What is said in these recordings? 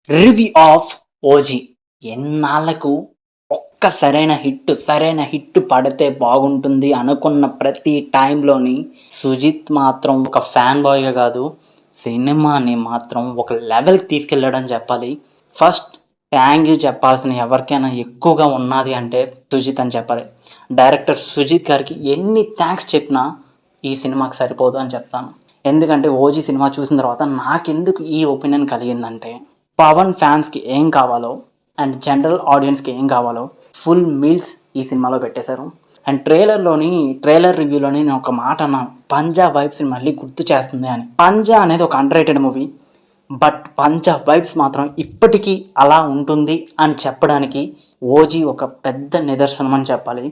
Review of OG. ఎన్నాళ్లకు ఒక్క సరైన hit పడితే బాగుంటుంది అనుకున్న ప్రతి టైంలోని సుజిత్ మాత్రం ఒక ఫ్యాన్ బాయ్గా కాదు, సినిమాని మాత్రం ఒక లెవెల్కి తీసుకెళ్ళాడని చెప్పాలి. ఫస్ట్ థ్యాంక్ యూ చెప్పాల్సిన ఎవరికైనా ఎక్కువగా ఉన్నది అంటే సుజిత్ అని చెప్పాలి. డైరెక్టర్ సుజిత్ గారికి ఎన్ని థ్యాంక్స్ చెప్పినా ఈ సినిమాకి సరిపోదు అని చెప్తాను. ఎందుకంటే ఓజీ సినిమా చూసిన తర్వాత నాకెందుకు ఈ ఒపీనియన్ కలిగిందంటే, పవన్ ఫ్యాన్స్కి ఏం కావాలో అండ్ జనరల్ ఆడియన్స్కి ఏం కావాలో ఫుల్ మీల్స్ ఈ సినిమాలో పెట్టేశారు. అండ్ ట్రైలర్ రివ్యూలోని నేను ఒక మాట అన్నాను, పంజా వైబ్స్ని మళ్ళీ గుర్తు చేస్తుంది అని. పంజా అనేది ఒక underrated movie, but Panjaa vibes మాత్రం ఇప్పటికీ అలా ఉంటుంది అని చెప్పడానికి ఓజీ ఒక పెద్ద నిదర్శనం అని చెప్పాలి.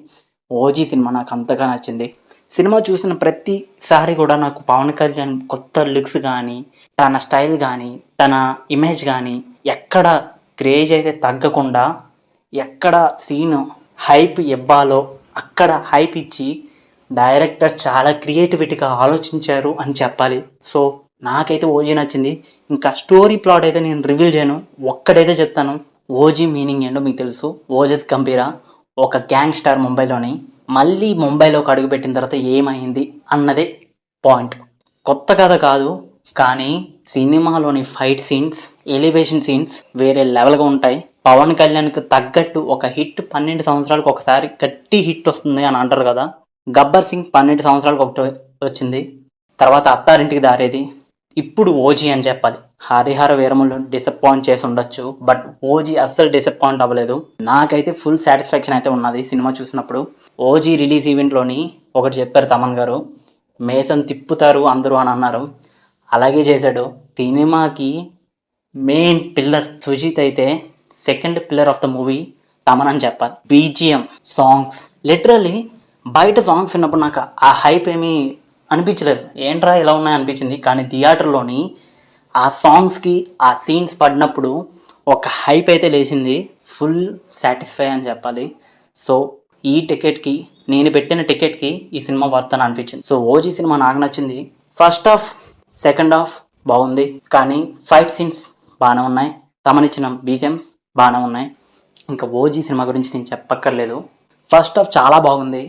ఓజీ సినిమా నాకు అంతగా నచ్చింది. సినిమా చూసిన ప్రతిసారి కూడా నాకు పవన్ కళ్యాణ్ కొత్త లుక్స్ కానీ, తన స్టైల్ కానీ, తన ఇమేజ్ కానీ ఎక్కడ క్రేజ్ అయితే తగ్గకుండా, ఎక్కడ సీన్ హైప్ ఇవ్వాలో అక్కడ హైప్ ఇచ్చి డైరెక్టర్ చాలా క్రియేటివిటీగా ఆలోచించారు అని చెప్పాలి. సో నాకైతే ఓజీ నచ్చింది. ఇంకా స్టోరీ ప్లాట్ అయితే నేను రివీల్ చేయను, ఒక్కడైతే చెప్తాను. ఓజీ మీనింగ్ ఏంటో మీకు తెలుసు. ఓజస్ గంభీర ఒక గ్యాంగ్స్టర్ ముంబైలోని, మళ్ళీ ముంబైలోకి అడుగుపెట్టిన తర్వాత ఏమైంది అన్నదే పాయింట్. కొత్త కథ కాదు, కానీ సినిమాలోని ఫైట్ సీన్స్, ఎలివేషన్ సీన్స్ వేరే లెవెల్గా ఉంటాయి. పవన్ కళ్యాణ్కి తగ్గట్టు ఒక హిట్ 12 సంవత్సరాలకు ఒకసారి గట్టి హిట్ వస్తుంది అని అంటారు కదా. గబ్బర్ సింగ్ 12 సంవత్సరాలకు ఒకటి వచ్చింది, తర్వాత అత్తారింటికి దారేది, ఇప్పుడు ఓజీ అని చెప్పాలి. హరిహర వీరములు డిసప్పాయింట్ చేసి ఉండొచ్చు, బట్ ఓజీ అస్సలు డిసప్పాయింట్ అవ్వలేదు. నాకైతే ఫుల్ సాటిస్ఫాక్షన్ అయితే ఉన్నది సినిమా చూసినప్పుడు. ఓజీ రిలీజ్ ఈవెంట్లోని ఒకటి చెప్పారు తమన్ గారు, మేసం తిప్పుతారు అందరూ అని అన్నారు. అలాగే చేశాడు. సినిమాకి మెయిన్ పిల్లర్ సుజిత్ అయితే, second pillar of the movie Thaman అని చెప్పాలి. బీజిఎం, సాంగ్స్, లిటరల్లీ బయట సాంగ్స్ విన్నప్పుడు నాకు ఆ హైప్ ఏమీ అనిపించలేదు, ఏంట్రా ఇలా ఉన్నాయి అనిపించింది. కానీ థియేటర్లోని ఆ సాంగ్స్కి ఆ సీన్స్ పడినప్పుడు ఒక హైప్ అయితే లేచింది. ఫుల్ సాటిస్ఫై అని చెప్పాలి. సో ఈ టికెట్కి, నేను పెట్టిన టికెట్కి ఈ సినిమా వర్త్ అని అనిపించింది. సో ఓజీ సినిమా నాకు నచ్చింది. ఫస్ట్ హాఫ్, సెకండ్ హాఫ్ బాగుంది, కానీ ఫైట్ సీన్స్ బాగానే ఉన్నాయి, తమనిచ్చిన బీజిఎమ్స్ బాగానే ఉన్నాయి. ఇంకా ఓజీ సినిమా గురించి నేను చెప్పక్కర్లేదు. ఫస్ట్ హాఫ్ చాలా బాగుంది,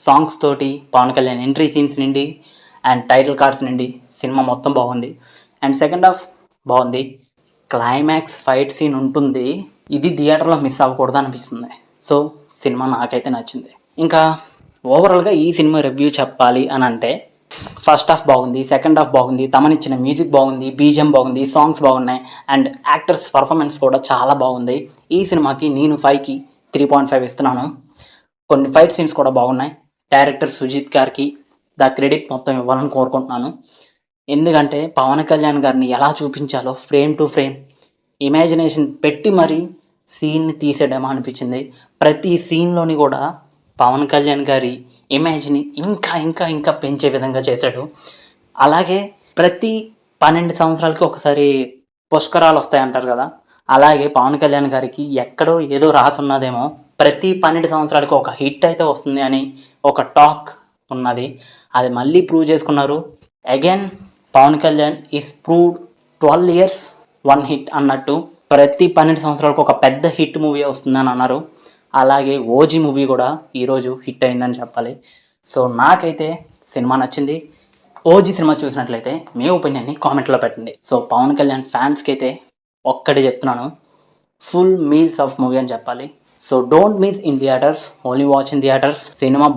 సాంగ్స్ తోటి, పవన్ కళ్యాణ్ ఎంట్రీ సీన్స్ నుండి అండ్ టైటిల్ కార్డ్స్ నుండి సినిమా మొత్తం బాగుంది. అండ్ సెకండ్ హాఫ్ బాగుంది, క్లైమాక్స్ ఫైట్ సీన్ ఉంటుంది, ఇది థియేటర్లో మిస్ అవ్వకూడదు అనిపిస్తుంది. సో సినిమా నాకైతే నచ్చింది. ఇంకా ఓవరాల్గా ఈ సినిమా రివ్యూ చెప్పాలి అని అంటే, ఫస్ట్ హాఫ్ బాగుంది, సెకండ్ హాఫ్ బాగుంది, తమనిచ్చిన మ్యూజిక్ బాగుంది, బీజిఎం బాగుంది, సాంగ్స్ బాగున్నాయి అండ్ యాక్టర్స్ పర్ఫార్మెన్స్ కూడా చాలా బాగుంది. ఈ సినిమాకి నేను 5కి 3.5 ఇస్తున్నాను. కొన్ని ఫైట్ సీన్స్ కూడా బాగున్నాయి. డైరెక్టర్ సుజిత్ గారికి ద క్రెడిట్ మొత్తం ఇవ్వాలని కోరుకుంటున్నాను. ఎందుకంటే పవన్ కళ్యాణ్ గారిని ఎలా చూపించాలో ఫ్రేమ్ టు ఫ్రేమ్ ఇమాజినేషన్ పెట్టి మరీ సీన్ని తీసేయడమో అనిపించింది. ప్రతి సీన్లోని కూడా పవన్ కళ్యాణ్ గారి ఇమేజ్ని ఇంకా ఇంకా ఇంకా పెంచే విధంగా చేశాడు. అలాగే ప్రతి 12 సంవత్సరాలకి ఒకసారి పుష్కరాలు వస్తాయి అంటారు కదా, అలాగే పవన్ కళ్యాణ్ గారికి ఎక్కడో ఏదో రాసున్నదేమో, ప్రతి 12 సంవత్సరాలకు ఒక హిట్ అయితే వస్తుంది అని ఒక టాక్ ఉన్నది. అది మళ్ళీ ప్రూవ్ చేసుకున్నారు. Again Pawan Kalyan is proved 12 years 1 hit అన్నట్టు ప్రతి 12 సంవత్సరాలకు ఒక పెద్ద హిట్ మూవీ వస్తుందని అన్నారు. అలాగే ఓజీ మూవీ కూడా ఈరోజు హిట్ అయిందని చెప్పాలి. సో నాకైతే సినిమా నచ్చింది. ఓజీ సినిమా చూసినట్లయితే మీ ఒపీనియన్ని కామెంట్లో పెట్టండి. సో పవన్ కళ్యాణ్ ఫ్యాన్స్కి అయితే ఒక్కడే చెప్తున్నాను, ఫుల్ మీల్స్ ఆఫ్ మూవీ అని చెప్పాలి. So don't miss in theatres, only watch in theatres. Cinema